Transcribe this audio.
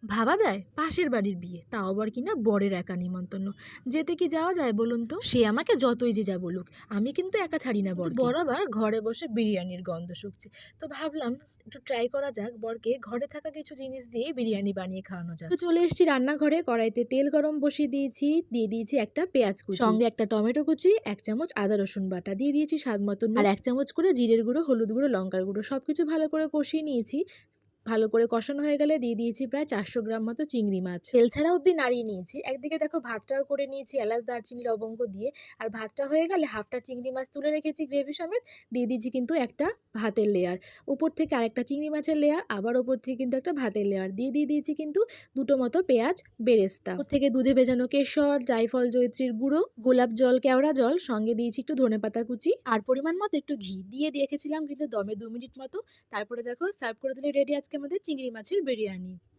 ভাবা যায় পাশের বাড়ির বিয়ে, তাও আবার কিনা বরের একা নিমন্ত্রণ। যেতে কি যাওয়া যায় বলুন তো? সে আমাকে যতই যে যা বলুক, আমি কিন্তু একা ছাড়ি না বরকে। বর আবার ঘরে বসে বিরিয়ানির গন্ধ শুকছে, তো ভাবলাম একটু ট্রাই করা যাক, বরকে ঘরে থাকা কিছু জিনিস দিয়ে বিরিয়ানি বানিয়ে খাওয়ানো যাক। তো চলে এসেছি রান্নাঘরে, কড়াইতে তেল গরম বসিয়ে দিয়ে দিয়েছি একটা পেঁয়াজ কুচি, সঙ্গে একটা টমেটো কুচি, 1 চামচ আদা রসুন বাটা, দিয়ে দিয়েছি স্বাদ মতো নুন, আর 1 চামচ করে জিরের গুঁড়ো, হলুদ গুঁড়ো, লঙ্কার গুঁড়ো, সবকিছু ভালো করে কষিয়ে নিয়েছি। ভালো করে কষানো হয়ে গেলে দিয়ে দিয়েছি প্রায় 400 গ্রাম মতো চিংড়ি মাছ, তেল ছাড়া অবধি নাড়িয়ে নিয়েছি। একদিকে দেখো ভাতটাও করে নিয়েছি এলাচ দারচিনি লবঙ্গ দিয়ে, আর ভাতটা হয়ে গেলে হাফটা চিংড়ি মাছ তুলে রেখেছি গ্রেভি সমেত, দিয়ে দিয়েছি কিন্তু একটা ভাতের লেয়ার, উপর থেকে আরেকটা চিংড়ি মাছের লেয়ার, আবার উপর থেকে কিন্তু একটা ভাতের লেয়ার দিয়ে দিয়েছি কিন্তু দুটো মতো পেঁয়াজ বেরেস্তা, উপর থেকে দুধে ভেজানো কেশর, জায়ফল, জয়িত্রীর গুঁড়ো, গোলাপ জল, কেওড়া জল, সঙ্গে দিয়েছি একটু ধনেপাতা কুচি আর পরিমাণ মতো একটু ঘি দিয়ে রেখেছিলাম কিন্তু দমে 2 মিনিট মতো। তারপরে দেখো সার্ভ করে দিলে রেডি আজকে আমাদের চিংড়ি মাছের বিরিয়ানি।